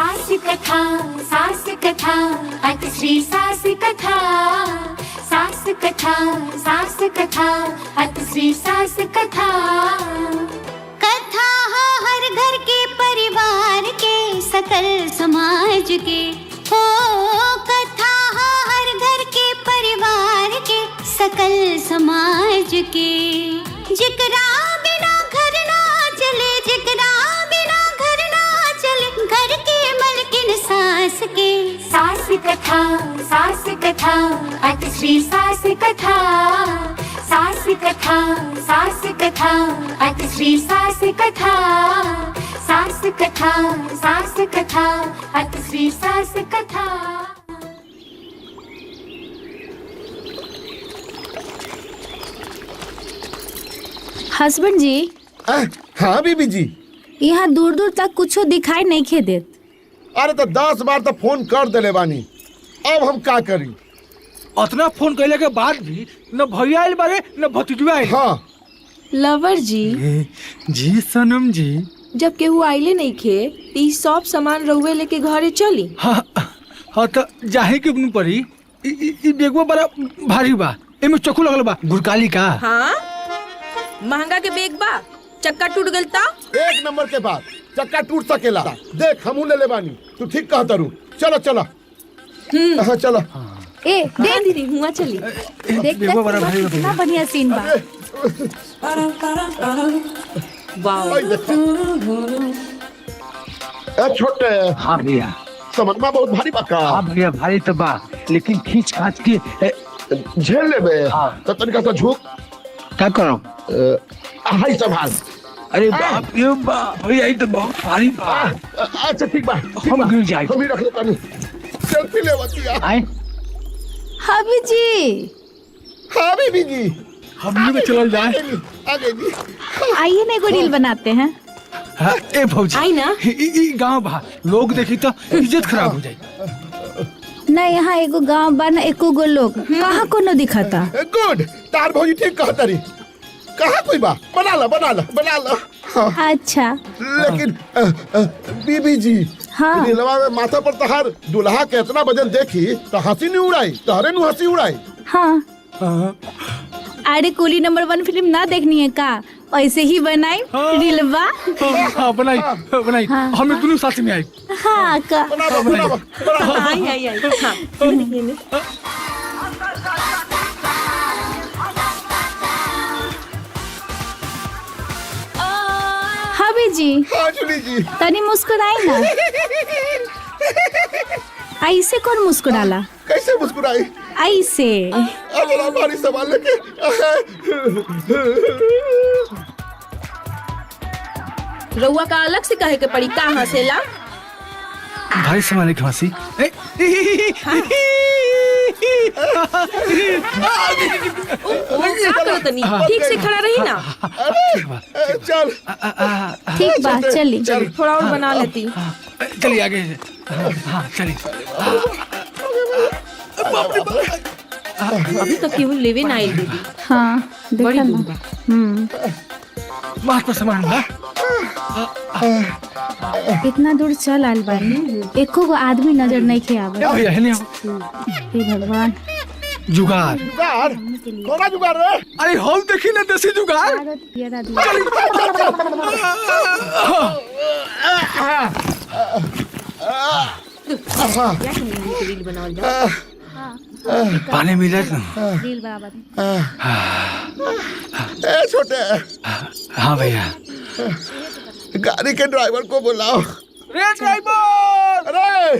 सास कथा अतिश्री सास कथा अतिश्री सास कथा। कथा हर घर के परिवार के सकल समाज के हो, कथा हर घर के परिवार के सकल समाज के। जिकरा बिना घर ना चले, जिकरा बिना घर ना चले, घर के मलकिन सास के। सास कथा अतिश्री सास कथा अतिश्री सास कथा अतिश्री सास कथा। हस्बैंड जी। हाँ बीबी जी। यहाँ दूर दूर तक कुछ दिखाई नहीं खे देत। अरे तो 10 बार तो फोन कर देले बानी, अब हम का करी? उतना फोन कैले के बाद भी न भैया आइल बारे न भतीजवा आइल। हाँ लवर जी। जी सनम जी। जब केहू आइले नहीं खे ई सब सामान रहुए लेके घरे चली। हाँ तो जाहे के बन पड़ी। ई बेगवा बड़ा भारी बा, एमे चक्कू लगल बा गुरकाली का। हाँ महंगा के बेग बा, चक्का टूट गल ता। 1 नंबर के बाद चक्का टूट सकेला। देख हमू ले बानी, तू ठीक कहता रू। चलो चलो। हाँ चलो। ए देख दीदी हुआ चली। देख बेगवा बड़ा भारी बा। कितना बढ़िया सीन बा। वाओ। आई देखो। ए छोटे। हाँ भैया। समझमा बहुत भारी बा का? हाँ भैया भारी तो बा, लेकिन खींच खाच के झेल लेबे। हाँ। तो तनिका सा झुक। क्या करो? हाय संभाल। अरे बाप रे बाप, भैया ये तो बहुत भारी बा। अच्छा ठीक बा, हम गिर जाए। हम ही रख लेता नहीं। सेल्फी ले बतिया। आए हबी जी। हाँ बीबी जी। हम भी चल जाए। आगे जी। आइए ना एगो रील बनाते हैं। हाँ, ए भौजी आई ना। ई गांव बा, लोग देखी तो इज्जत खराब हो जाए। ना यहाँ एगो गांव बा ना एको गो लोग, कहाँ कोनो दिखाता। गुड। तार भौजी ठीक कहता रही। कहाँ कोई बा? बना ला। हाँ। अच्छा लेकिन बीबी जी। हाँ। रीलवा में माथा पर तहार दुल्हा के इतना वजन देखी तो हंसी नहीं उड़ाई, तहरे नु हंसी उड़ाई। हाँ। अरे कुली नंबर 1 फिल्म ना देखनी है का? ऐसे ही बनाई रीलवा। हाँ बनाई। हाँ। हमें दोनों साथ में आई। हाँ का। बना। आई। हाँ। हबी जी हाँ जुली जी। तनी मुस्कुराई ना। ऐसे कौन मुस्कुराला? कैसे मुस्कुराई? ऐसे। अगला भारी सवाल लेके। रउआ का अलग से कहे के पड़ी का हंसेला। भाई समाने की हंसी। ठीक से खड़ा रही ना। चल। ठीक बात चली। थोड़ा और बना लेती। चलिए आगे। हाँ चलिए। अभी तक केहू लेवे ना आइल दीदी। हाँ बड़ी देखा दूर ना। बा। बात पर सामान बा। इतना दूर चल आल बानी, एको गो आदमी नजर नहीं खे आवे। भैया है नहीं। हे भगवान। जुगाड़। जुगाड़? कौन जुगाड़ रे? अरे हम देखी ना देसी जुगाड़। रील बनावल जाओ। पानी मिला ना। रील बराबर। ए छोटे। हाँ भैया। गाड़ी के ड्राइवर को बुलाओ। रे ड्राइवर। अरे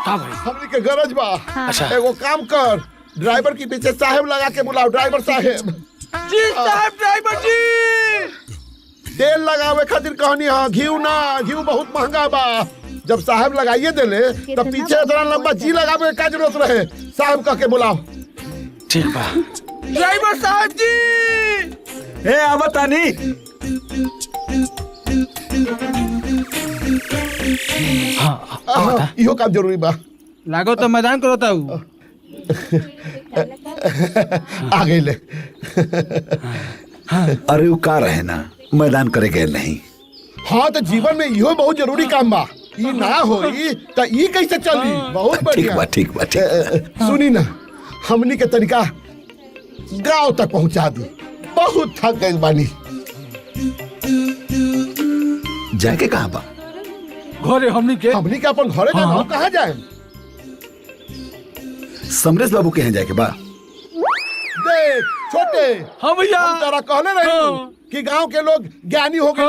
हाँ भाई। हमनी के गरज बा। अच्छा। एगो काम कर, ड्राइवर के पीछे साहब लगा के बुलाओ। ड्राइवर साहब। जी साहब ड्राइवर जी। तेल लगावे खातिर कहनी। हाँ घी ना, घी बहुत महंगा बा। जब साहब लगाइए देले तब पीछे इतना लंबा जी लगावे का जरूरत रहे? साहब कह के बुलाओ। ठीक बा। ड्राइवर साहब जी। ए आवतानी। हाँ इहो काम जरूरी बा। लागो तो मैदान करता हूँ। आ गई ले। अरे वो का रहे ना, मैदान करे गए नहीं। हाँ तो जीवन में इहो बहुत जरूरी काम बा। ई ना होई तो ई कैसे चली? बहुत बढ़िया। ठीक बा सुनी ना, हमनी के तरीका गांव तक पहुंचा दी। बहुत थक गए बानी। जाके कहाँ बा? घरे हमनी के अपन घरे जाना। हम कहाँ जाए? समरेश बाबू के यहाँ जाके बा। देख छोटे, हाँ भैया, हम तारा कहले रहे कि गांव के लोग ज्ञानी हो गए।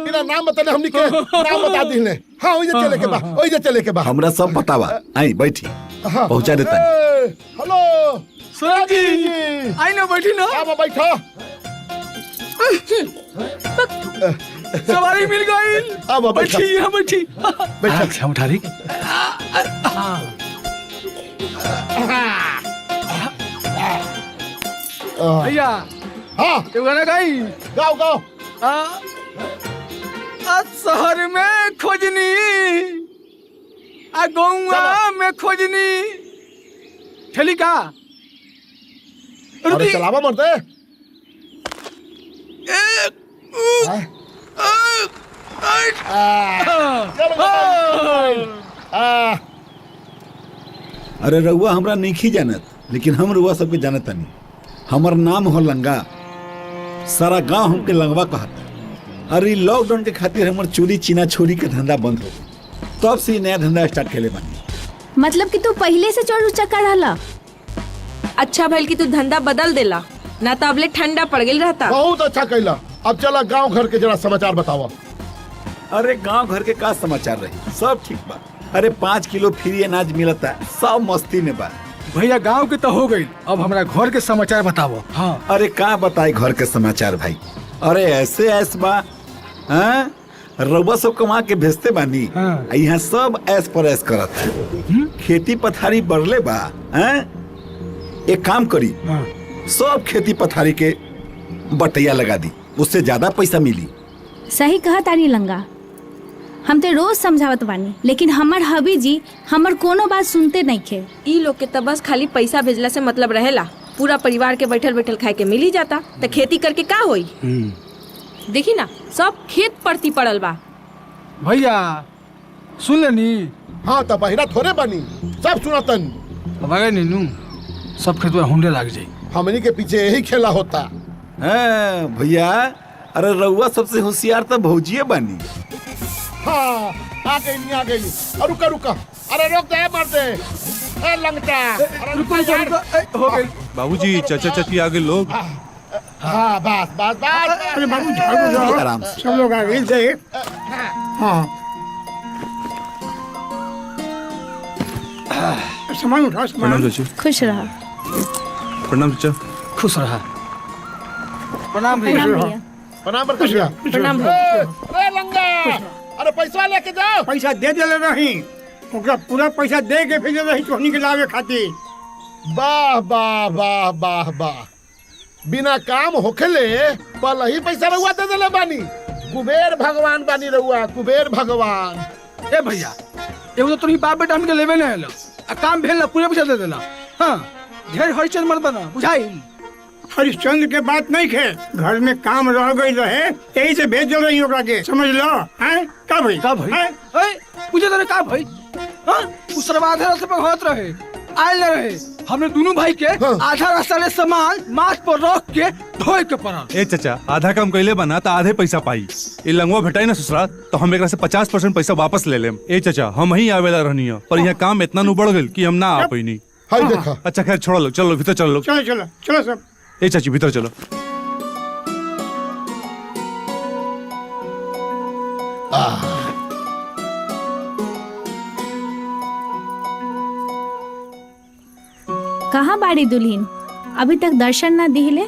बिना नाम बताने हमनी के नाम बता दिले। हाँ ओइजे चले के बा, ओइजे चले के बा। हमरा सब पता बा। आई बैठी, पहुंचा देता। हेलो सूरज जी, आई ना बैठी ना। अब बैठो। सवारी मिल गई। अब बैठी, यहाँ बैठी। बैठा। उठा रही। भैया हाँ ये गाना गाई। गाओ गाओ। शहर में खोजनी, गौवा में खोजनी। ठेली का अरे चलावा मरते। अरे रउआ हमरा नहीं जानत, लेकिन हम रउआ सबके जानत नहीं। हमर नाम हो लंगा। सारा गांव हमके लंगवा कहता। अरे लॉकडाउन के खातिर हमर चोरी चीना छोरी के धंधा बंद हो, तब से नया धंधा स्टार्ट केले बानी। मतलब कि तू पहले से चोर उचक्का रहला? अच्छा भइल कि तू धंधा बदल देला, ना तो अबले ठंडा पड़ गई रहता। बहुत अच्छा कैला। अब चला गांव घर के जरा समाचार बतावा। अरे गांव घर के का समाचार रही? सब ठीक बा। अरे 5 किलो फ्री अनाज मिलता, सब मस्ती में बा। भैया गांव के तो हो गई, अब हमारा घर के समाचार बताओ। हाँ अरे का बताए घर के समाचार भाई? अरे ऐसे ऐस बा। हाँ रउआ सब कमा के भेजते बानी। हाँ। यहाँ सब ऐस पर ऐस करत है। खेती पथारी बढ़ले बा। हाँ? एक काम करी, सब खेती पथारी के बटैया लगा दी, उससे ज्यादा पैसा मिली। सही कहा तानी लंगा। हम तो रोज समझावत बानी, लेकिन हमर हबी जी हमर कोनो बात सुनते नहीं खे। ई लोग के तो बस खाली पैसा भेजला से मतलब रहेला। पूरा परिवार के बैठल बैठल खाए के मिल ही जाता, तो खेती करके का होई? देखी ना, सब खेत परती पड़ल बा। भैया सुन लेनी। हाँ तो बहिरा थोड़े बनी, सब सुनतन। अब आगे नीनू सब खेत में हुंडे लग जाई। हमनी के पीछे यही खेला होता। हाँ भैया, अरे रउआ सबसे होशियार तो भौजिए बानी। हाँ आ गई आ गई। रुका रुका, अरे रोक दे मर दे। ए लंगटा, अरे रुको यार। हो गई। बाबूजी चाचा चाची आगे लोग। हाँ बस बस बस। अरे बाबू झाड़ू जाओ, आराम से। सब लोग आ गए थे। हाँ सामान उठाओ, प्रणाम सामान। चाची। खुश रहा। प्रणाम चाचा। खुश रहा। प्रणाम भैया। प्रणाम भैया। प्रणाम कर दिया। प्रणाम। ए लंगा, अरे पैसा लेके जाओ। पैसा दे दिले रही, ओकरा पूरा पैसा दे के भेजे रही तोहनी के लावे खातिर। वाह वाह वाह वाह वाह। बिना काम होखेले पहले ही पैसा रहुआ दे देले बानी। कुबेर भगवान बानी रहुआ, कुबेर भगवान। ए भैया एगो तो तुम्ही बाप बेटा हमके लेवे नहीं आलो, आ काम भेल ना पूरे पैसा दे देला। हाँ ढेर हरिचंद मत बना, बुझाई? हरिश्चंद्र के बात नहीं खे, घर में काम रह गई रहे, यही से भेज दे रही ओकरा के, समझ लो। हैं का भाई? का भाई? हैं? ए पूछे तेरे का भाई? हाँ उस आधा रास्ते पे होत रहे, आयल न रहे। हमने दोनों भाई के आधा रास्ता ले सामान माथ पर रख के ढोए के पड़ल। ए चाचा आधा काम कैले बना तो आधे पैसा पाई। ये लंगवा भेटाई ना ससुराल तो हम एकरा से 50% पैसा वापस ले लेम। ए चाचा हम ही आवेला रहनी है, पर यहाँ काम इतना नु बढ़ गइल कि हम ना आ पैनी। हाय देखा। अच्छा खैर छोड़ो लोग, चलो भीतर चलो लोग। चलो चलो चलो सब। ए चाची भीतर चलो। कहाँ बाड़ी दुल्हीन? अभी तक दर्शन ना दिले।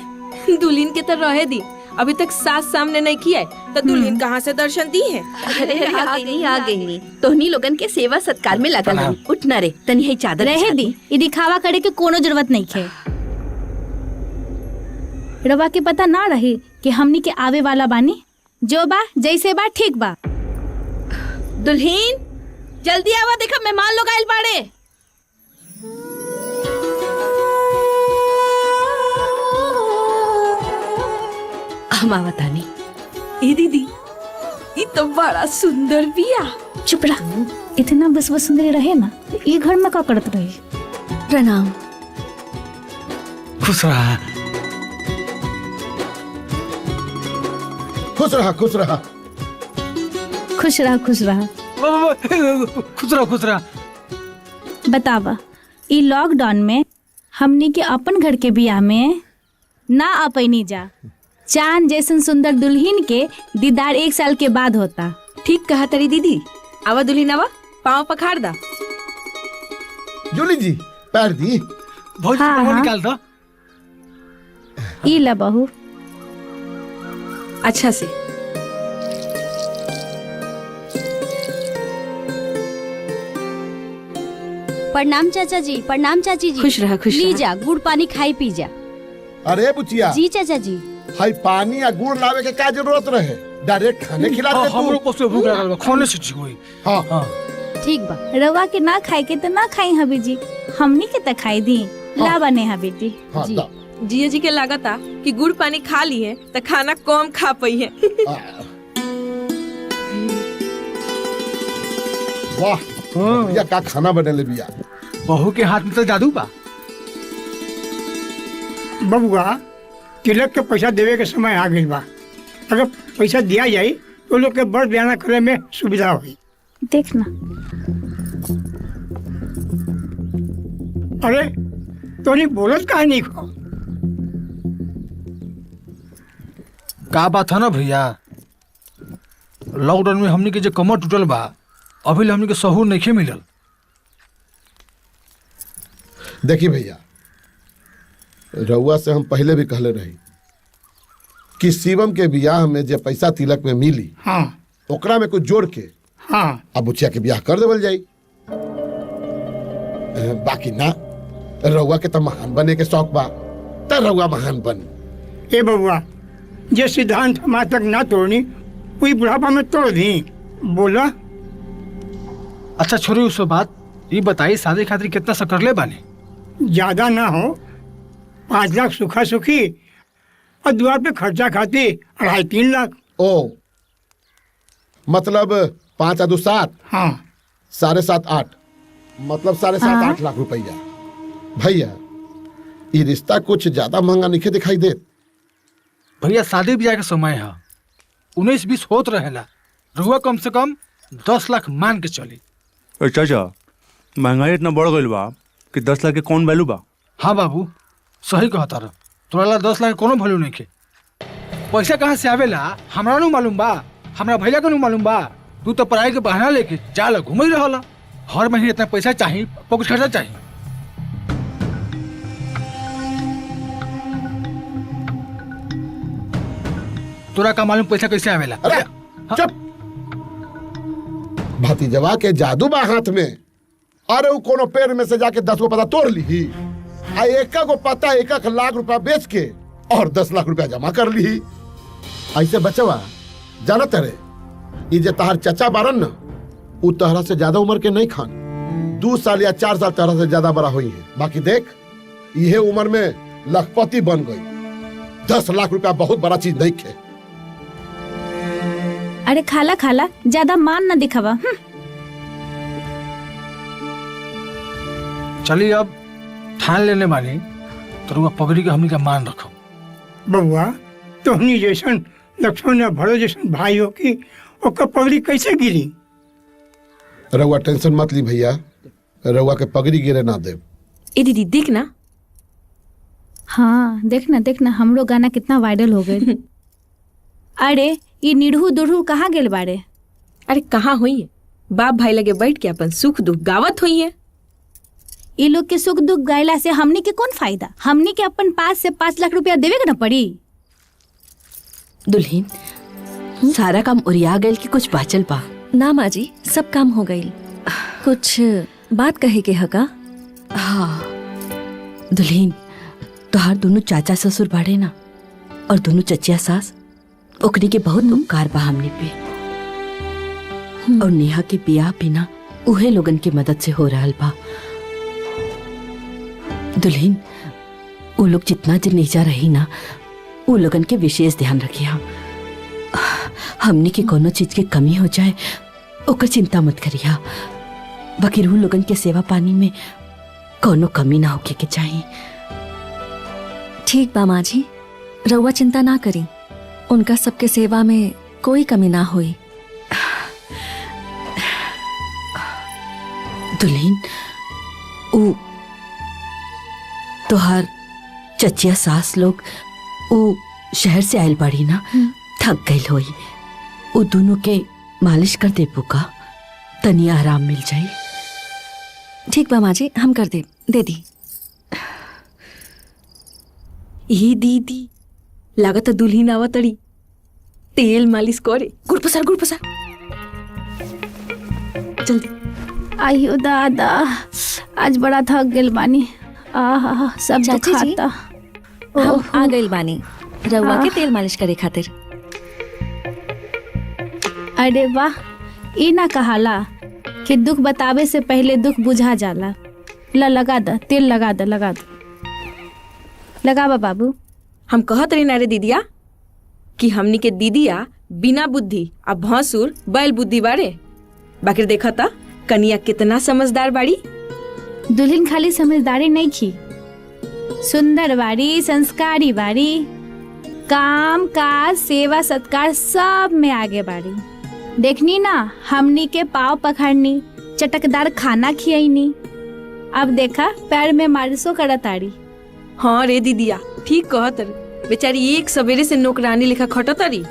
दुल्हन के तो रहे दी, अभी तक सास सामने नहीं किया है, तो दुल्हन कहाँ से दर्शन दी है? अरे आ गई तोहनी लोगन के सेवा सत्कार में लगल हम। उठ ना रे, तनी है चादर रहे दी, ये दिखावा करे के कोनो जरूरत नहीं खे। रवा के पता ना रही कि हमनी के आवे वाला बानी। जो बा जैसे बा ठीक बा। दुल्हीन जल्दी आवा, देखा मेहमान लोग आइल बाड़े। हम आवतानी। ए दीदी, ये तो बड़ा सुंदर बिया। चुप रह। इतना बस सुंदर रहे ना तो ये घर में का करत रही। प्रणाम। खुश रहा। खुश रहा खुश रहा। खुश रहा खुश रहा। खुश रहा खुश रहा। बतावा ई लॉकडाउन में हमनी के अपन घर के बियाह में ना अपनी जा। चांद जैसन सुंदर दुल्हन के दीदार 1 साल के बाद होता। ठीक कहा तरी दीदी। आवा दुल्हीन आवा, पाँव पखाड़ दा। जूली जी पैर दी। भौजी हाँ, पाँव हाँ। निकाल दो। ई ला बहू। अच्छा से। प्रणाम चाचा जी, प्रणाम चाची जी। खुश रहा खुश ली रहा। जा, गुड़ पानी खाई पी जा। अरे बुचिया जी चाचा जी। हाई पानी या गुड़ लावे के क्या जरूरत रहे, डायरेक्ट खाने खिला दे हम तू। लोग को भूख लगा खाने से ठीक हुई। हाँ हाँ ठीक बा। रवा के ना खाए के तो ना खाई हबी जी, हमनी के तो खाई दी। ला बने हबी जी। हाँ जी। दा। जिया जी के लागता कि गुड़ पानी खा ली है तो खाना कम खा पई है। वाह भैया का खाना बनेले बिया। बहू के हाथ में तो जादू बा। बबुआ तिलक के पैसा देवे के समय आ गई बा। अगर पैसा दिया जाए तो लोग के बड़ बयाना करे में सुविधा हुई। देखना। अरे तो नहीं बोलत काहे नहीं खो। का बात है ना भैया, लॉकडाउन में हमनी के जो कमर टूटल बा अभी हमनी के सहूर नहीं मिलल। देखी भैया रउआ से हम पहले भी कहले रही कि शिवम के बियाह में जो पैसा तिलक में मिली हाँ ओकरा में कुछ जोड़ के हाँ अब बुचिया के बियाह कर देवल जाई। बाकी ना रउआ के तो महान बने के शौक बा त रउआ महान बन। ए बबुआ जे सिद्धांत हम आज तक ना तोड़नी वही बुढ़ापा में तोड़ दी। बोला अच्छा छोड़ी उस बात, ये बताइए शादी खातिर कितना सकरले बानी? ज्यादा ना हो, 5 लाख सुखा सुखी और द्वार पे खर्चा खाती 2.5-3 लाख। ओ मतलब 5 और 2 7। हाँ 7.5 8 मतलब 7.5 8 लाख रुपया। भैया ये रिश्ता कुछ ज्यादा महंगा नहीं दिखाई दे। भैया शादी ब्याह के समय है, 19-20 होत रहेला। रुआ कम से कम 10 लाख मान के चली। चाचा महंगाई इतना बढ़ गई बा कि 10 लाख के कौन वैल्यू बा। हाँ बाबू सही कहता रह, तोरा 10 लाख कोनो वैल्यू नहीं के। पैसा कहाँ से आवेला हमरा नु मालूम बा, हमरा भैया के नु मालूम बा। तू तो पढ़ाई के बहाना लेके जाला घूम ही रहला। हर महीने इतना पैसा चाहिए, पॉकेट खर्चा चाहिए। तोरा का मालूम पैसा कैसे आवेला? अरे चुप। भतीजवा के जादू बा हाथ में। अरे वो कोनो पेड़ में से जाके 10 गो पता तोड़ ली आ 1 गो पता 1 लाख रुपया बेच के और 10 लाख रुपया जमा कर ली। ऐसे बचवा जानत रे ये जे तहार चचा बारन न उ तहरा से ज्यादा उम्र के नहीं खान, 2 साल या 4 साल तहरा से ज्यादा बड़ा हुई है। बाकी देख ये उम्र में लखपति बन गई। 10 लाख रुपया बहुत बड़ा चीज नहीं खे। अरे खाला खाला ज्यादा मान ना दिखावा। चलिए अब ठान लेने वाली तो रुआ पगड़ी के हमनी का मान रखो। बबुआ तोहनी जैसन लक्ष्मण या भरत जैसन भाई हो कि ओकर पगड़ी कैसे गिरी। रउआ टेंशन मत ली भैया, रउआ के पगड़ी गिरे ना दे। ए दीदी देख ना। हाँ देखना देखना हमरो गाना कितना वायरल हो गए। अरे ये निढ़ू दुढ़ू कहाँ गेल बारे? अरे कहाँ हुई है, बाप भाई लगे बैठ के अपन सुख दुख गावत हुई है। ये लोग के सुख दुख गायला से हमनी के कौन फायदा? हमनी के अपन पास से 5 लाख रुपया देवे के न पड़ी। दुल्हीन सारा काम उरिया गइल कि कुछ बाचल बा? ना माँ जी सब काम हो गई। कुछ बात कहे के हका? हाँ दुल्हीन तोहार दोनों चाचा ससुर बाड़े ना और दोनों चचिया सास, ओकरी के बहुत उपकार बा हमनी पे। और नेहा के बियाह बिना उहे लोगन की मदद से हो रहल बा। दुल्हीन वो लोग जितना दिन नीचा रही ना वो लोगन के विशेष ध्यान रखिया। हमने के कोनो चीज के कमी हो जाए ओकर चिंता मत करिया, बाकी रूह लोगन के सेवा पानी में कोनो कमी ना होके के चाहिए। ठीक बा माँ जी, रउआ चिंता ना करी, उनका सबके सेवा में कोई कमी ना हुई। दुल्हन, ऊ तोहार चचिया सास लोग ऊ शहर से आयल बाड़ी ना, थक गई होई। ऊ दोनों के मालिश कर दे पुका, तनी आराम मिल जाई। ठीक बा माँ जी, हम कर दे दी। ई दीदी लागत दुल्हन आवा तड़ी, तेल मालिश करे। गुड़ पसार जल्दी। आइयो दादा, आज बड़ा थक गेल बानी। आहा, सब चाची जी, दुखाता। हम आ गइल बानी रउआ के तेल मालिश करे खातिर। अरे वाह, ई ना कहाला कि दुख बतावे से पहले दुख बुझा जाला। लगा द तेल, लगा द लगावा बाबू। हम कहत रही ना रे दीदिया कि हमनी के दीदिया बिना बुद्धि आ भौसुर बैल बुद्धि बारे। बाकी देखा था कनिया कितना समझदार बाड़ी। दुल्हन खाली समझदारी नहीं की, सुंदर बाड़ी, संस्कारी बाड़ी, काम काज सेवा सत्कार सब में आगे बाड़ी। देखनी ना, हमनी के पाव पखाड़नी, चटकदार खाना खियाईनी, अब देखा पैर में मालिशो करताड़ी। हाँ रे दीदिया, ठीक कहत रे। बेचारी एक सवेरे से नौकरानी लिखा खटतारी।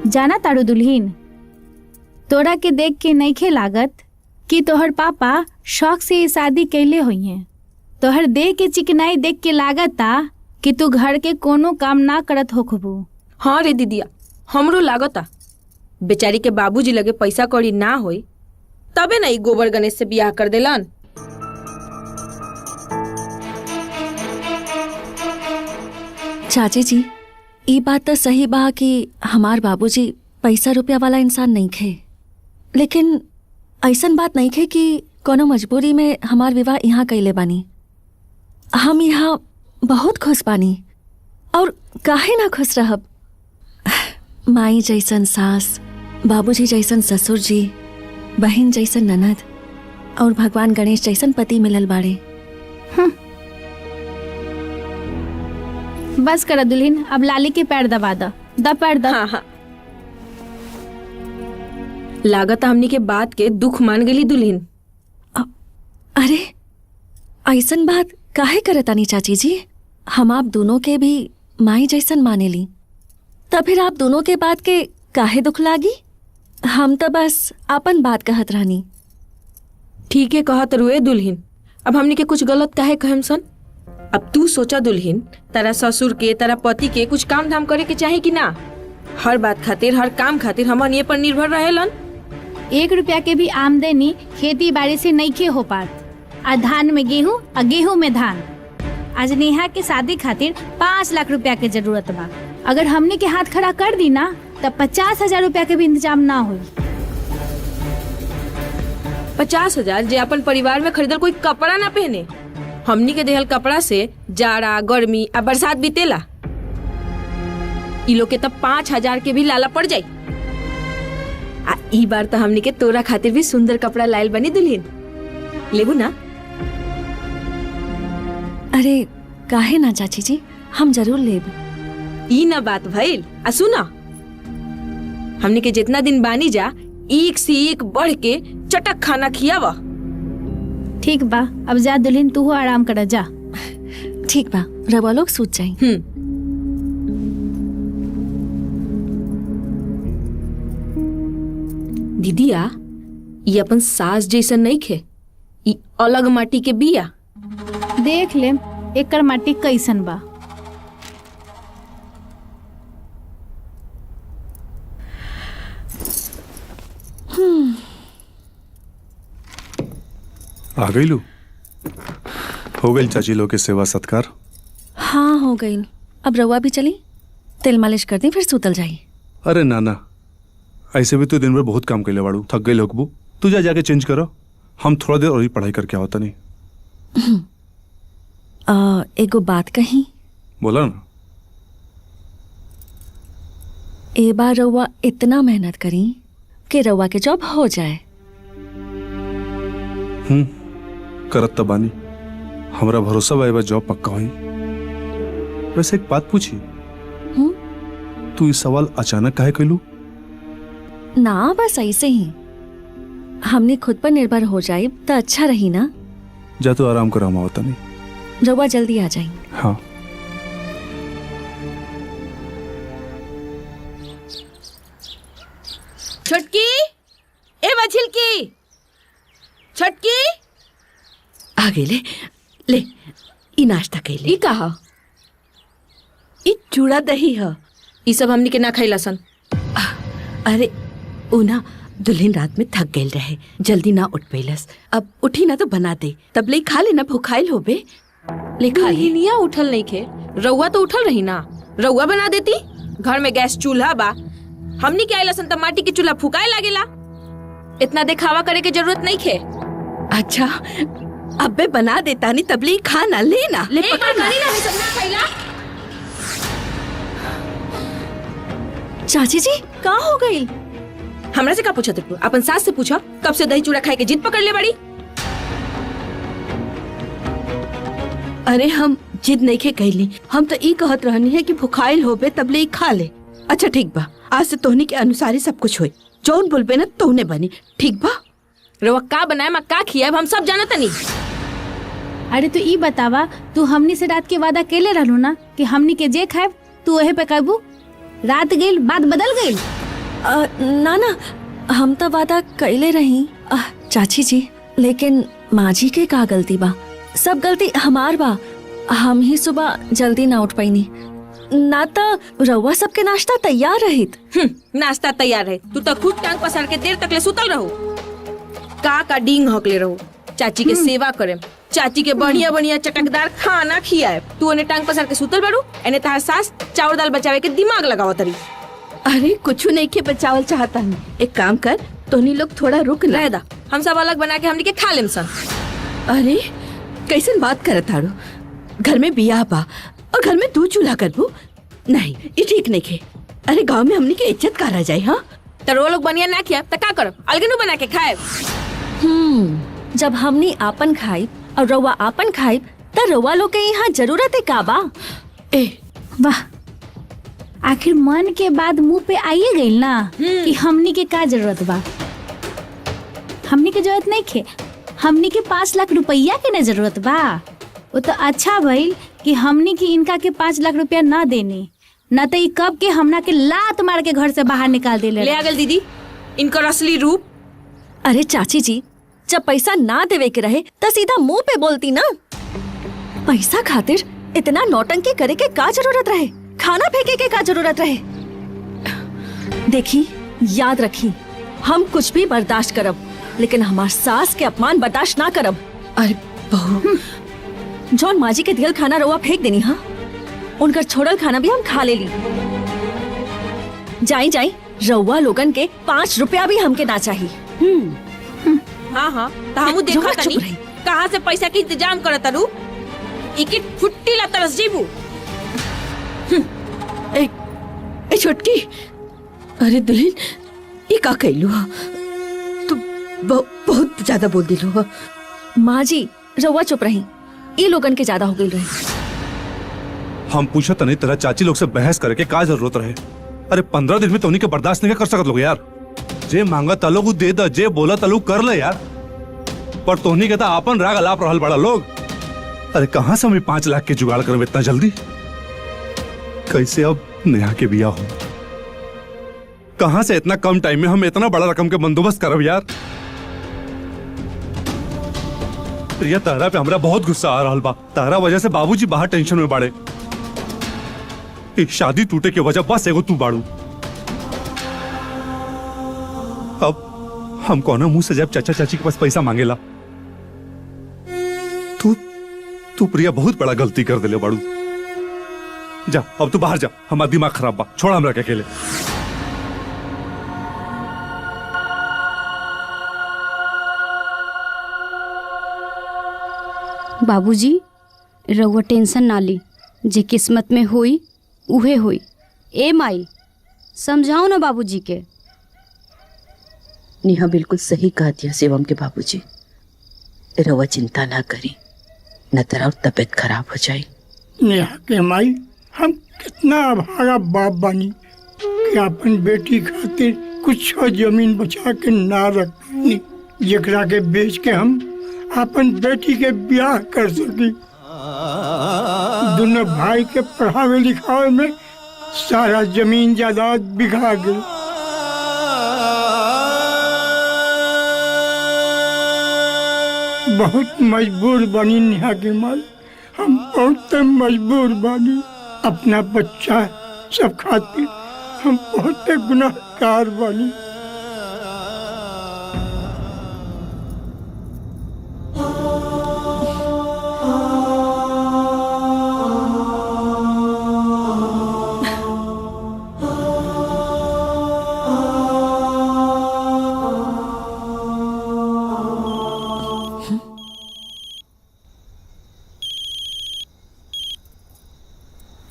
जाना तारू दुल्हीन, तोरा के देख के नइखे लागत कि तोहर पापा शौक से ये शादी कैले हुई हैं। तोहर देह के चिकनाई देख के लागता कि तू घर के कोनो काम ना करत होखबू। हाँ रे दीदिया, हमरो लागता बेचारी के बाबूजी लगे पैसा कौड़ी ना होई, तबे ना ई गोबर गणेश से बियाह कर देलन। चाची जी, ई बात तो सही बा कि हमार बाबूजी पैसा रुपया वाला इंसान नहीं खे, लेकिन ऐसन बात नहीं खे कि कोनो मजबूरी में हमार विवाह यहाँ कैले बानी। हम यहाँ बहुत खुश बानी, और काहे ना खुश रहब। माई जैसन सास, बाबूजी जैसन ससुर जी, बहन जैसन ननद, और भगवान गणेश जैसन पति मिलल बाड़े। बस कर दुल्हीन, अब लाली के पैर दबा द पैर द। हाँ हाँ, लागत हमनी के बात के दुख मान गली दुल्हन। अरे ऐसन बात काहे करतानी चाची जी, हम आप दोनों के भी माई जैसन माने ली, तब फिर आप दोनों के बात के काहे दुख लागी। हम तो बस अपन बात कहत रहनी। ठीक है कहत रुए दुल्हन, अब हमनी के कुछ गलत काहे कहम सन। अब तू सोचा दुल्हन, तारा ससुर के तारा पति के कुछ काम धाम करे के चाहे कि ना। हर बात खातिर हर काम खातिर हमन ये पर निर्भर रहेलन। 1 रुपया के भी आमदनी खेती बाड़ी से नइखे हो पात। आ धान में गेहूं और गेहूं में धान। आज नेहा के शादी खातिर 5 लाख रुपया के जरूरत बा। अगर हमने के हाथ खड़ा कर दी ना, तब 50,000 रुपया के भी इंतजाम ना हुई। 50,000 जे अपन परिवार में खरीदल कोई कपड़ा ना पहने। हमनी के देहल कपड़ा से जाड़ा गर्मी आ बरसात बीतेला। इ लोग के तब 5,000 के भी लाला पड़ जाई। आ ई बार तो हमनी के तोरा खातिर भी सुंदर कपड़ा लायल बनी दुल्हन, लेबू ना। अरे काहे ना चाची जी, हम जरूर लेब। ई ना बात भइल। आ सुना, हमनी के जितना दिन बानी जा, एक से एक बढ़ के चटक खाना खियावा। ठीक बा, अब जा दुल्हन, तू आराम कर जा। ठीक बा, रवा लोग सूत जाई। दीदिया, ये अपन सास जैसन नहीं खे, ई अलग माटी के बिया। देख ले एकर माटी कैसन बा। आ गई लू, हो गई चाची लोग के सेवा सत्कार। हाँ हो गई, अब रवा भी चली, तेल मालिश कर दी, फिर सूतल जाई। अरे नाना, ऐसे भी तू दिन भर बहुत काम कैले बाड़ू, थक गई लोगबू। तू जा जाके चेंज करो, हम थोड़ा देर और ही पढ़ाई करके आवता नहीं। एगो बात कही। बोला ना। ए बार रउआ इतना मेहनत करी कि रउआ के जॉब हो जाए। करत त बानी, हमरा भरोसा बा एबा जॉब पक्का होई। वैसे एक बात पूछी, तू इस सवाल अचानक काहे कैलू? ना बस ऐसे ही, हमने खुद पर निर्भर हो जाए तो अच्छा रही ना। जा तो आराम कर, हम आवता नहीं। रउआ जल्दी आ जाए। हाँ। छोटकी, ए मछिलकी, छोटकी आ गई ले ई नाश्ता कैले। ई कहा? ई चूड़ा दही ह। ई सब हमनी के ना खैला सन। अरे उ ना दुल्हन रात में थक गई रहे, जल्दी ना उठ पैलस। अब उठी ना तो बना दे, तब ले खा लेना, भूखाइल होबे। ले खा ले। दुल्हनिया उठल नहीं खे, रउआ तो उठल रही ना, रउआ बना देती। घर में गैस चूल्हा बा, हमनी के आइला सन त माटी के चूल्हा फुकाए लागेला। इतना दिखावा करे के जरूरत नहीं खे। अच्छा अबे बना देता नहीं, तब ले खा ना, लेना ले पकड़ ना। चाची जी कहाँ हो गई? हमरा से का पूछा तू? अपन सास से पूछा, कब से दही चूड़ा खाए के जिद पकड़ ले बड़ी। अरे हम जिद नहीं खे कैली, हम तो ई कहत रहनी है कि भुखाइल होबे तब ले खा ले। अच्छा ठीक बा, आज से तोहनी के अनुसार ही सब कुछ होई, जौन बोलबे ना तोहने बनी, ठीक बा? रवा का बनाए मा का खियाब हम सब जानत नहीं। अरे तू ई बतावा, तू हमनी से रात के वादा केले रहलू ना कि हमनी के जे खाएब तू वही पे कहबू। रात गईल, बात बदल गईल। ना ना, हम तो वादा कैले रही। चाची जी, लेकिन माँ जी के का गलती बा? सब गलती हमार बा। हम ही सुबह जल्दी ना उठ पाईनी, ना तो रउआ सबके नाश्ता तैयार रहित। नाश्ता तैयार रहे, तू तो खुद टांग पसार के देर तक ले सुतल रहो। का डींग हकले रहो, चाची के सेवा करे, चाची के बढ़िया बढ़िया चटकदार खाना खियाए। तू उन्हें टांग पसार के सुतल बारू, एने तार सास चावल दाल बचावे के दिमाग लगावा तरी। अरे कुछ नहीं के बचावल चाहता नहीं, एक काम कर, तोहनी लोग थोड़ा रुक ना। रह दा, हम सब अलग बना के हमनी के खा लेम सन। अरे कैसन बात करत हारू? घर में बियाह बा और घर में तू चूल्हा करबू? नहीं, ये ठीक नहीं खे। अरे गांव में हमनी के इज्जत करा जाए। हाँ तो वो लोग बनिया ना खिया तो का करब? अलगे नु बना के खाए। जब हमनी आपन खाई और रउआ आपन खाई त रउआ लोग के यहाँ जरूरत है का बा? वाह, आखिर मन के बाद मुंह पे आइए गई ना कि हमनी के का जरूरत बा। हमनी के जरूरत नहीं खे, हमनी के 5 लाख रुपया के ना जरूरत बा। वो तो अच्छा भइल कि हमनी की इनका के 5 लाख रुपया ना देनी, न तो कब के हमना के लात मार के घर से बाहर निकाल दे। ले आ गल दीदी इनका असली रूप। अरे चाची जी, जब पैसा ना देवे के रहे तो सीधा मुंह पे बोलती ना। पैसा खातिर इतना नौटंकी करे के का जरूरत रहे? खाना फेंके के का जरूरत रहे? देखी, याद रखी, हम कुछ भी बर्दाश्त करब, लेकिन हमार सास के अपमान बर्दाश्त ना करब। अरे बहू, जौन माजी के दियल खाना रउआ फेंक देनी। हाँ, उनकर छोड़ल खाना भी हम खा ले ली। जाई जाई, रउआ लोगन के 5 रुपया भी हमके ना चाहिए। हाँ हाँ, तो हमू देखा तनी कहाँ से पैसा के इंतजाम करत रू। इकी फुट्टी ला तरस जीबू। ए छोटकी, अरे दुल्हन ये का कैलू? तू बहुत ज्यादा बोल दिलू। माँ जी, रउआ चुप रही, ये लोगन के ज्यादा हो गई रहे। हम पूछत नहीं तेरा चाची लोग से बहस करके का जरूरत रहे? अरे 15 दिन में तो उन्हीं के बर्दाश्त नहीं कर सकत लोग यार। जे मांगा तलोग दे द, जे बोला तलोग कर ले यार। पर तोहनी के आपन राग अलाप रहल बड़ा लोग। अरे कहाँ से हमें 5 लाख के जुगाड़ करब इतना जल्दी? कैसे अब नेहा के बिया हो? कहाँ से इतना कम टाइम में हम इतना बड़ा रकम के बंदोबस्त करब यार? प्रिया, तारा पे हमरा बहुत गुस्सा आ रहल बा। तारा वजह से बाबूजी बाहर टेंशन में बाड़े। एक शादी टूटे के वजह बस एगो तू बाड़ू। अब हम कौना मुंह से जब चाचा चाची के पास पैसा मांगेला? तू प्रिया बहुत बड़ा गलती कर दिले बाड़ू। जा अब तू बाहर जा, हमारा दिमाग खराब बा, छोड़ हमरा के अकेले। बाबूजी, रउआ टेंशन ना ली, जे किस्मत में होई उहे होई। ए माई, समझाओ ना बाबूजी के। नेहा बिल्कुल सही कह दिया शिवम के बाबूजी। रवा चिंता ना करी, न तेरा और तबीयत खराब हो जाए। नेहा के माई, हम कितना अभागा बाप बानी कि अपन बेटी खातिर कुछ जमीन बचा के ना रख पानी, जेकरा के बेच के हम अपन बेटी के ब्याह कर सकी। दोनों भाई के पढ़ावे लिखावे में सारा जमीन जायदाद बिका गई। बहुत मजबूर बनी नेहा के माई, हम बहुत मजबूर बानी। अपना बच्चा सब खातिर हम बहुत गुनाहगार बानी।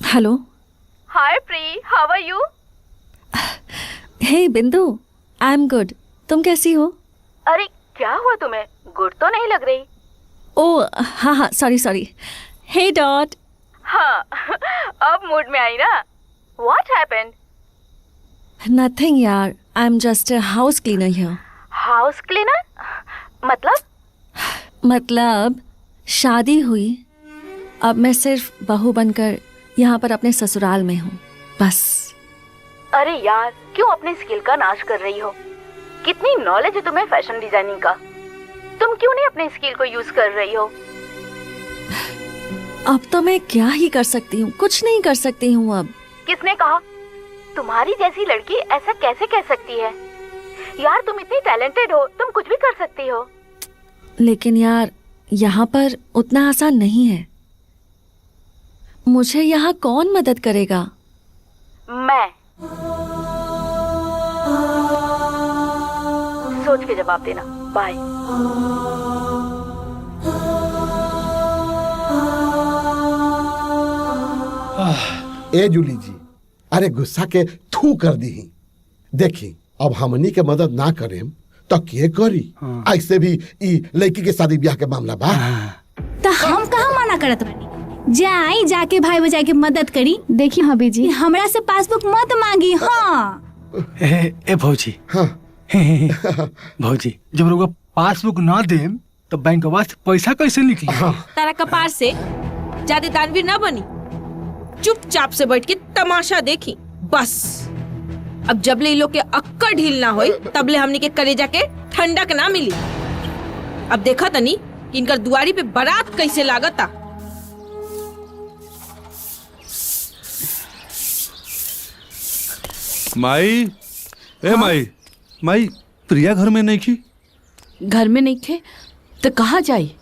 हेलो। हाय प्री, how are you? Hey Bindu, I am good. तुम कैसी हो? अरे क्या हुआ तुम्हें? गुड तो नहीं लग रही। ओ हाँ हाँ, सॉरी सॉरी। हे डॉट। हाँ अब मूड में आई ना। What happened? नथिंग यार, I am just a house cleaner here. House cleaner? मतलब शादी हुई, अब मैं सिर्फ बहू बनकर यहाँ पर अपने ससुराल में हूँ, बस। अरे यार, क्यों अपने स्किल का नाश कर रही हो? कितनी नॉलेज है तुम्हें फैशन डिजाइनिंग का, तुम क्यों नहीं अपने स्किल को यूज कर रही हो? अब तो मैं क्या ही कर सकती हूँ, कुछ नहीं कर सकती हूँ अब। किसने कहा? तुम्हारी जैसी लड़की ऐसा कैसे कह सकती है? यार तुम इतनी टैलेंटेड हो, तुम कुछ भी कर सकती हो। लेकिन यार यहाँ पर उतना आसान नहीं है। मुझे यहाँ कौन मदद करेगा? मैं। सोच के जवाब देना। बाय। ए जूली जी, अरे गुस्सा के थू कर दी। देखी, अब हमनी के मदद ना करें तो के करी? ऐसे भी ई लड़की के शादी ब्याह के मामला बा। तो हम कहाँ मना करत बानी? जाई जाके भाई बजाई के मदद करी। देखी हबी जी, हमरा से पासबुक मत मांगी। हाँ ए भौजी। हाँ भौजी, जब लोग पासबुक ना दे तो बैंकवा से पैसा कैसे निकली? तारा कपार से ज्यादा दानवीर ना बनी, चुपचाप से बैठ के तमाशा देखी बस। अब जब ले लोग के अक्कर ढील ना होई, तब ले हमनी के कलेजा के ठंडक ना मिली। अब देखा तनी कि इनकर दुआरी पे बारात कैसे लागता। माई, ए माई, माई प्रिया घर में नहीं थी? घर में नहीं थे तो कहाँ जाई?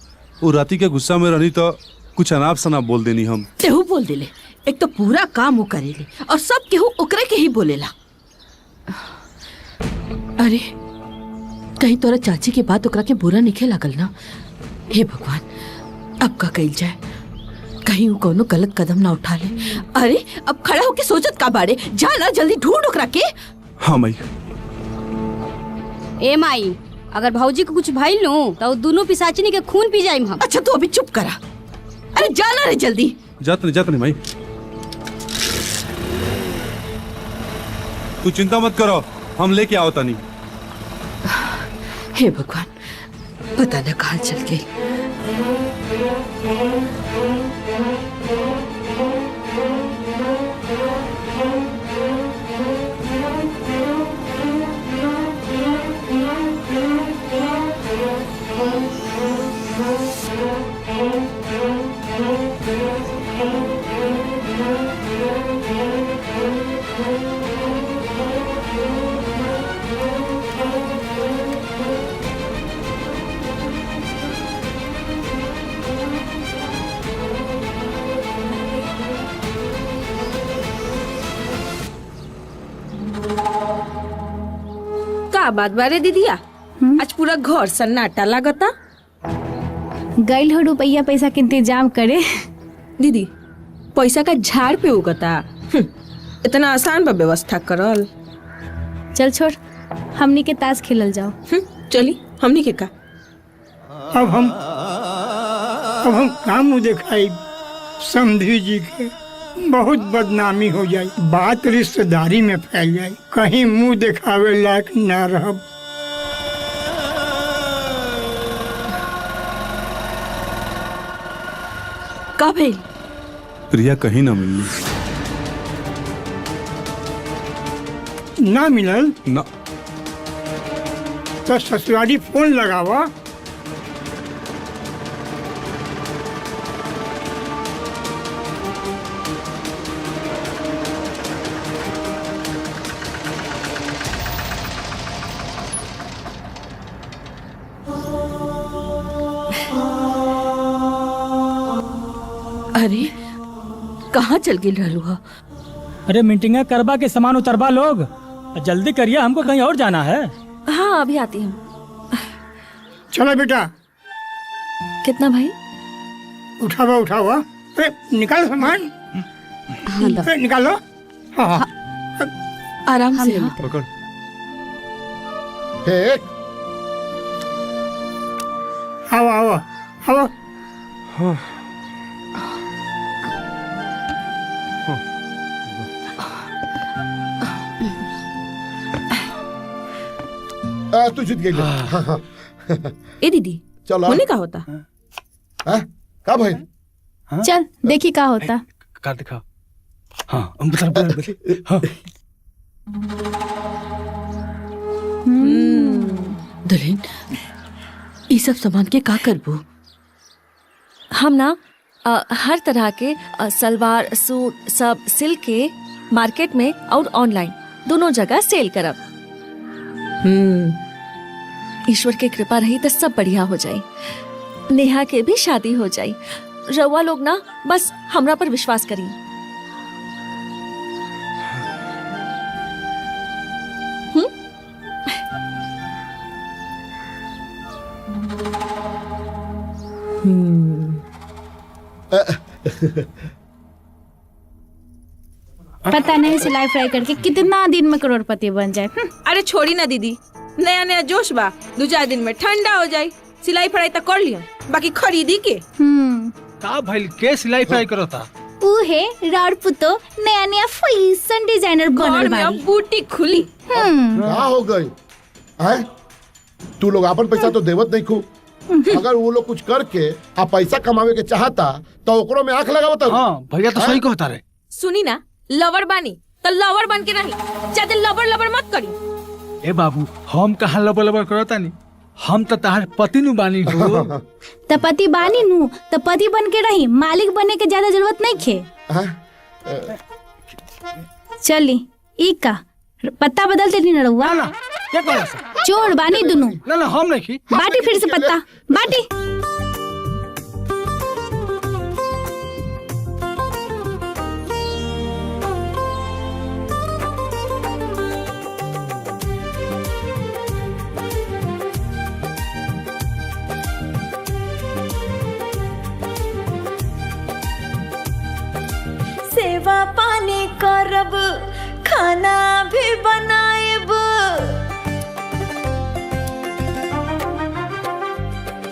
वो राती के गुस्सा में रहनी तो कुछ अनाप शनाप बोल देनी हम। तेहू बोल देले। एक तो पूरा काम वो करेले और सब केहू ओकरे के ही बोलेला। अरे कहीं तोरा चाची के बात ओकरा के बुरा निखे लागल ना? हे भगवान, अब का कइल जाए? कहीं वो कोनो गलत कदम ना उठा ले। अरे अब खड़ा होके सोचत का बारे? जा ना जल्दी ढूंढ ओकरा के। हाँ माई। ए माई, अगर भौजी को कुछ भइल नु तो दोनों पिशाचिनी के खून पी जाइम हम। अच्छा तो अभी चुप करा। अरे जाना रे जल्दी। जात नहीं माई, तू चिंता मत करो, हम लेके आओ तनी। हे भगवान, पता न कहाँ चल गई। का बात बारे दीदिया, आज पूरा घर सन्नाटा लागता। गइल हो रुपया पैसा के इंतजाम करे। दीदी पैसा का झाड़ पे उगता। इतना आसान बा व्यवस्था करल। चल छोड़, हमनी के ताश खेलल जाओ। चली हमनी के का अब हम काम मुँह दिखाई समधी जी के बहुत बदनामी हो जाए, बात रिश्तेदारी में फैल जाए, कहीं मुंह दिखावे लायक ना रहब। का भइल? प्रिया कहीं ना मिलनी। ना मिलल ना। तो ससुराली फोन लगावा। अरे कहाँ चल गिल रहलू हा? अरे मीटिंग करबा के सामान उतरबा लोग, जल्दी करिए, हमको कहीं और जाना है। हाँ अभी आती हूँ। चलो बेटा। कितना भाई? उठावा उठावा। अरे निकालो सामान। अरे निकालो। हाँ हाँ। आराम से पकड़। आओ आओ आओ। हाँ। तू जीत गई। हाँ। ए दीदी चलो होने का होता का भाई? चल देखी का होता। कार दिखाओ। हाँ बता। हाँ। दुल्हन ये सब सामान के का करबू? हम ना हर तरह के सलवार सूट सब सिल के मार्केट में और ऑनलाइन दोनों जगह सेल करब। ईश्वर के कृपा रही तो सब बढ़िया हो जाए। नेहा के भी शादी हो जाए। रउआ लोग ना बस हमरा पर विश्वास करी। पता नहीं सिलाई फ्राई करके कितना दिन में करोड़पति बन जाए। अरे छोड़ी ना दीदी, नया नया जोश बा, 2-4 दिन में ठंडा हो जाए। सिलाई फराई तो कर लिया, बाकी खरीदी के। का भइल के सिलाई फ्राई करता? उहे राउर पुतो नया नया फैशन डिजाइनर बनल बाड़ी। अब बुटीक खुली। क्या हो गई? तू लोग अपन पैसा तो देवत नहीं खू। अगर वो लोग कुछ करके आ पैसा कमावे के चाहता तो ओकरो में आंख लगावत। हाँ भैया तो सही कहता रे। सुनी ना, लवर बानी तो लवर बन के नहीं, ज्यादा लबर लबर मत करी। ए बाबू हम कहाँ लबर लबर करता नहीं, हम तो तार पति नु बानी हो। त पति बानी नु त पति बन के रही, मालिक बनने के ज्यादा जरूरत नहीं खे। चली ई का पत्ता बदलते नहीं रहुआ। ना क्या कहला सा? चोर बानी दुनु। ना हम नहीं की। बाटी फिर से पत्ता बाटी। सेवा पानी करब, खाना भी बनाएब।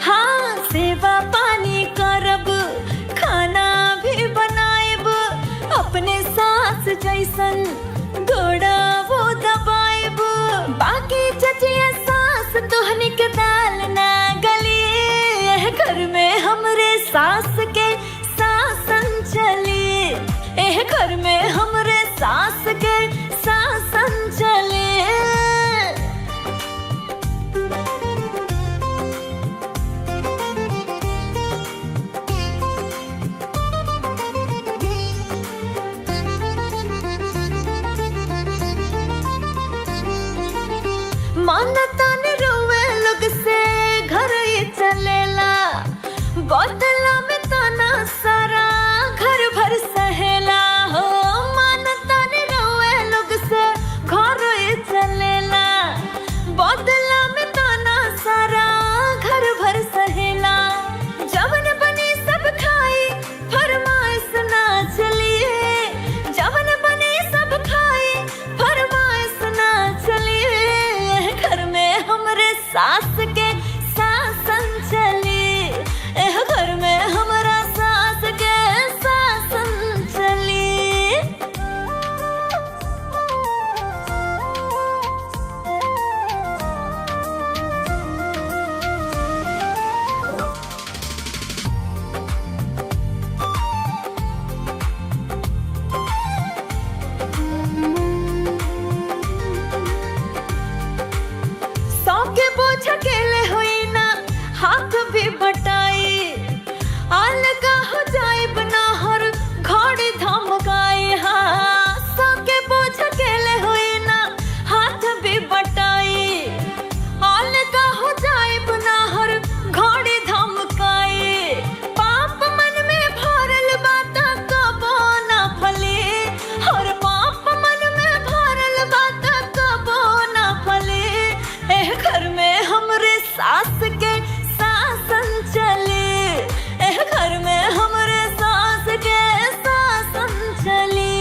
हाँ सेवा पानी करब, खाना भी बनाएब। अपने सास जैसन गोड़ा वो दबाएब। बाकी चचिया सास तोहनी के दाल ना गली। यह घर में हमरे सास के शासन चली। एह घर में हमरे सास के शासन चले। मानता न रोवे लोग से घर ही चलेला। बोतला में ताना सारा घर भर सहेला। हो मानता न रोवे लोग से घर ही चलेला। बोतला में ताना सारा घर भर सहेला। जवन बनी सब खाई फरमाइश ना चलिए। जवन बनी सब सास के शासन चली, एह घर में हमरा सास के शासन चली। सौ के बोझ अकेले हुई ना हाथ भी बटाई, अलगा हो जाए बना हर घड़ी धमकाई। हाँ सौ के बोझ अकेले हुई ना हाथ भी बटाई, अलगा हो जाए बना हर घड़ी धमकाई। पाप मन में भरल बात कबो ना फली, हर पाप मन में भरल बात कबो ना फली। एह घर में हमरे सास के शासन चली, एह घर में हमरे सास के शासन चली।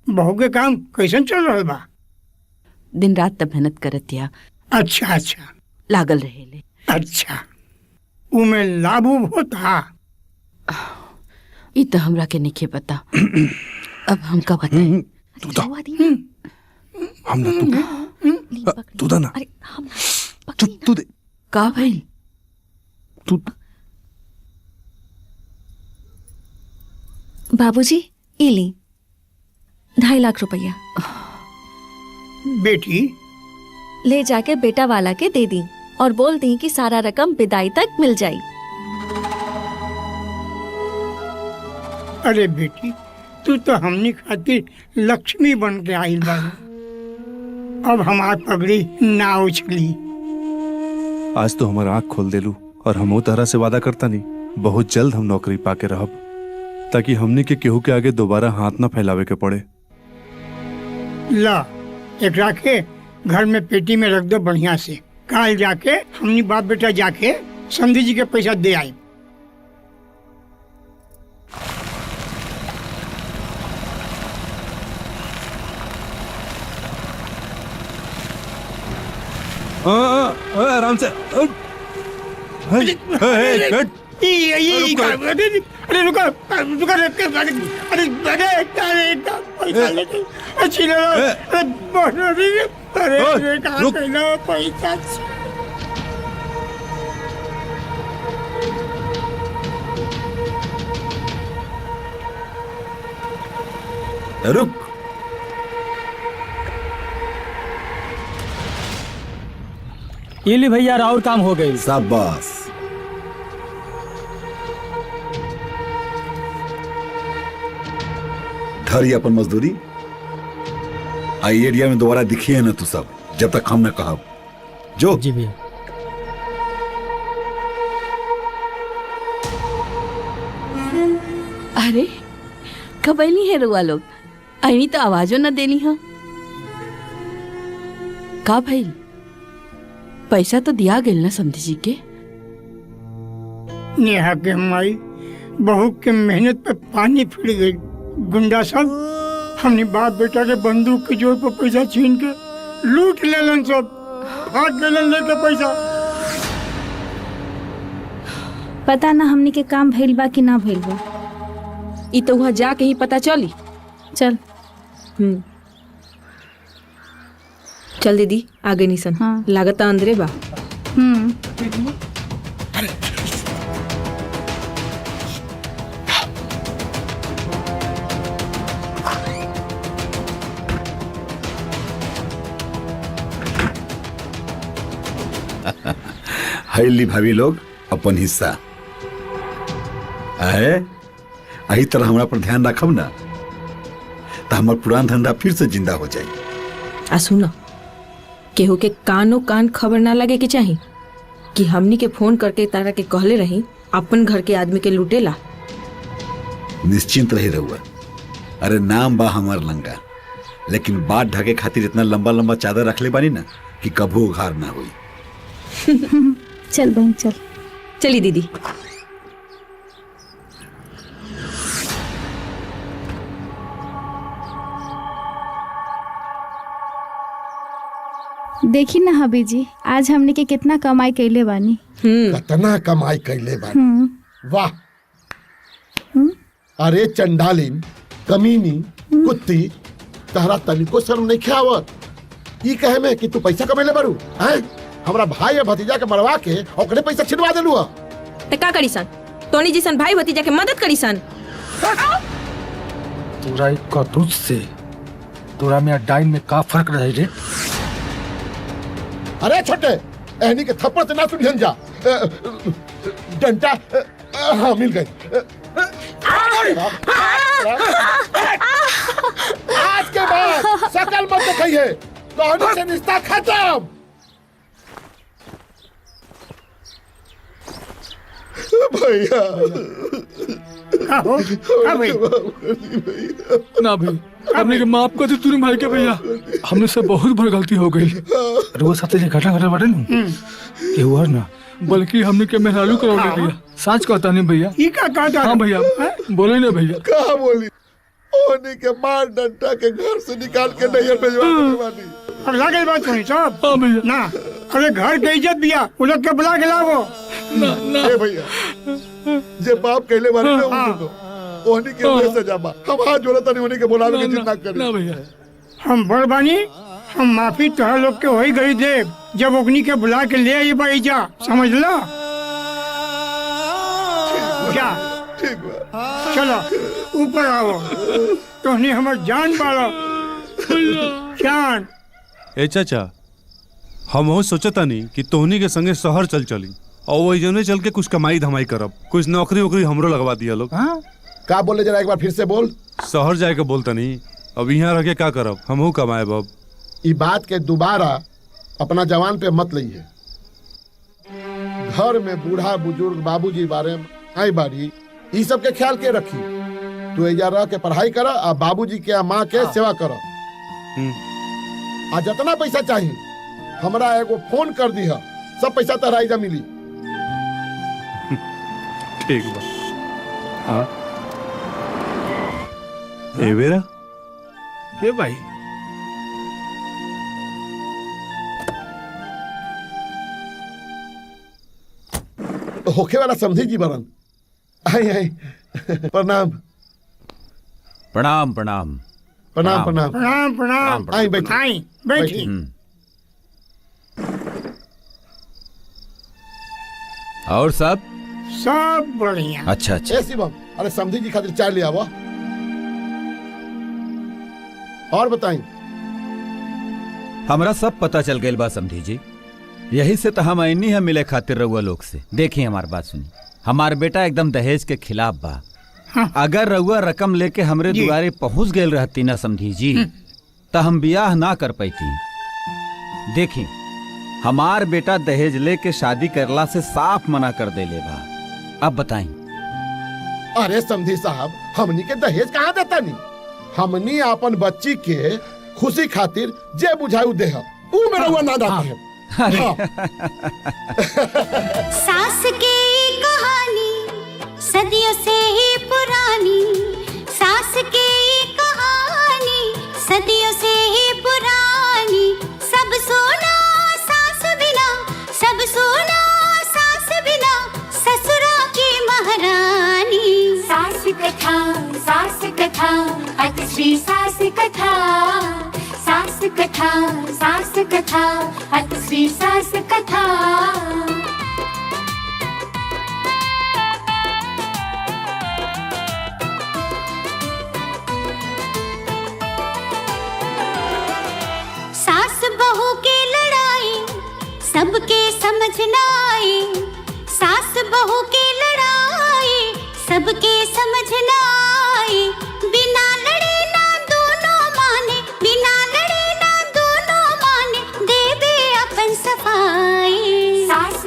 बहू के काम कैसन चल रहा बा? दिन रात त मेहनत करत या अच्छा अच्छा लागल रहेले। अच्छा, उमे लाभ उभ होता? ई तो हमरा के नहीं पता। अब हमका बताई। तू दा हम ना तू दा ना चुप तू दे का भाई तू बाबूजी ई ली 2.5 लाख रुपया बेटी ले जाके बेटा वाला के दे दी और बोल दी कि सारा रकम विदाई तक मिल जाई। अरे बेटी, तू तो हमनी खातिर लक्ष्मी बन के आइल बाड़ी। अब हमार पगड़ी ना उछली। आज तो हमारा आँख खोल देलू और हम तरह से वादा करता नहीं, बहुत जल्द हम नौकरी पाके रहब, ताकि हमने के केहू के आगे दोबारा हाथ ना फैलावे के पड़े। ला एकरा के घर में पेटी में रख दो बढ़िया से। काल जाके हमनी बाप बेटा जाके समधी जी के पैसा दे आई। आराम से अरे रुको रुको, पैसा लेके अच्छी पैसा। रुक, ये ली भैया, और काम हो गई। शाबाश। धरी अपन मजदूरी। आई एरिया में दोबारा दिखी है ना तू सब, जब तक हम न कहब। जो जी भैया। अरे कब नहीं है रुआ लोग, अभी तो आवाजो न देनी है। का भाई पैसा तो दिया गेल ना समधी जी के? नेहा के माई बहू के मेहनत पे पानी फिर गई। गुंडा सब हमने बाप बेटा के बंदूक के जोर पर पैसा छीन के लूट लेलन, सब भाग लेलन लेके पैसा। पता ना हमनी के काम भइल बा कि ना भइल बा। ई तो वहाँ जाके ही पता चली। चल चल दीदी, आगे निसन। हाँ। लागत अंदरे बा। हैली भाभी लोग अपन हिस्सा आए। अही तरह हमरा पर ध्यान रखब ना तो हमार पुरान धंधा फिर से जिंदा हो जाए। आ सुनो, केहू के कानो कान खबर ना लगे के चाही कि हमनी के फोन करके तारा के कहले रही अपन घर के आदमी के लूटेला। निश्चिंत रही रहुआ। अरे नाम बा हमार लंगा, लेकिन बात ढके खातिर इतना लंबा लंबा चादर रखले बानी ना कि कभू उघार ना हुई। चल बहन चल। चली दीदी। देखी ना हबी जी, आज हमने के कितना कमाई कैले बानी। कितना कमाई कैले बानी, वाह। अरे चंडालिन, कमीनी, कुत्ती, तहरा तनिको शर्म नहीं खावत। ई कहे में कि तू पैसा कमेले बारू हैं? हमरा भाई या भतीजा के मरवा के ओकरे पैसा छिनवा देलू। ते का करी सन? तोनी जिसन भाई भतीजा के मदद करी सन। तोरा एक कतूत से तोरा में डाइन में का फर्क रहे रे? अरे छोटे, एहनी के थप्पड़ से ना सुनियन जा। डंटा, हाँ मिल गई। आज के बाद शकल मत दिखाइए, कहानी से रिश्ता खत्म। भैया ना भाई, हमने के माफ कर दी तूने भाई के भैया। हमने से बहुत बड़ी गलती हो गई। रोज साथे जे घटना घटना बाटे न, ये हुआ ना, बल्कि हमने के मेहरालू करवा दिया। सच कहता नहीं भैया। ई का कहता? हाँ भैया, बोले ना भैया। कहा बोली? ओने के मार डंटा के घर से निकाल के नैयर भेजवा देने वाली। अब लगे बात सुनी साहब। हाँ भैया। ना, अरे घर के इज्जत बिया, वो लोग के बुला के लावो। ना ना ए भैया, जे बाप कहले बारे ना उनको ओहनी के वजह से जाबा। हम हाथ जोड़ा तनी ओहनी के बुलावे के जितना करे। ना भैया, हम बड़ बानी, हम माफी तोहर लोग के होई गई देव, जब ओकनी के बुला के ले आई बाई जा, समझ लो। क्या? ठीक बा, चलो ऊपर आओ, तोहनी हमर जान बालो। जान। ए चाचा, हम हो सोचता नहीं कि तोहनी के संगे शहर चल चली और वही जने चल के कुछ कमाई धमाई करब, कुछ नौकरी वोकरी हमरो लगवा दिया लोग। का बोले जरा एक बार फिर से बोल। शहर जाए के बोलता नहीं, अब यहाँ रह के का करब, हमहू कमाए बब। ई बात के दोबारा अपना जवान पे मत लइए। घर में बूढ़ा बुजुर्ग बाबूजी बारे में आई बारी, ई सब के ख्याल के रखी। तू एजा रह के पढ़ाई कर आ बाबूजी के माँ के सेवा कर। आ जितना पैसा चाहिए हमरा एगो फोन कर दी, सब पैसा तहरा एजा मिली। ठीक बा। हाँ ए बेरा ए भाई, होखे वाला समझी जी बरन। आई आई, प्रणाम प्रणाम प्रणाम प्रणाम प्रणाम प्रणाम प्रणाम। आई बैठी, आई बैठी। और सब सब बढ़िया। अच्छा अच्छा। ए शिवम, अरे समझी जी खातिर चाय ले आवा। और बताई। हमरा सब पता चल गई बा समझी जी, यही से तो हम आईनी है मिले खातिर रउआ लोग से। देखिए हमार बात सुनी, हमार बेटा एकदम दहेज के खिलाफ बा। हाँ। अगर रउआ रकम लेके हमरे दुआरे पहुंच गए रहती ना समझी जी, तो हम बियाह ना कर पाती। देखी, हमार बेटा दहेज लेके शादी करला से साफ मना कर देले बा। अब बताई। अरे समझी साहब, हमनी के दहेज कहाँ देता नहीं। हमनी अपन बच्ची के खुशी खातिर जे बुझाऊ दे, ऊ में रउआ ना डालते हैं। सास की कहानी सदियों से ही पुरानी, सास की कहानी सदियों से ही पुरानी। सब सोना सास बिना, सब सोना सास बिना, ससुरा की महारानी। सास कथा अतिश्री सास कथा, सास कथा अतिश्री सास कथा। सास बहू की लड़ाई सबके समझ न आई, सास बहू की लड़ाई सबके समझ न आई। बिना लड़े ना दोनों माने, बिना लड़े ना दोनों माने, दे दे अपन सफाई। सास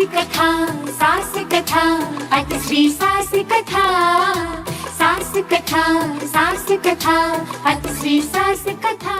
कथा अतिश्री सास कथा, सास कथा अतिश्री सास कथा।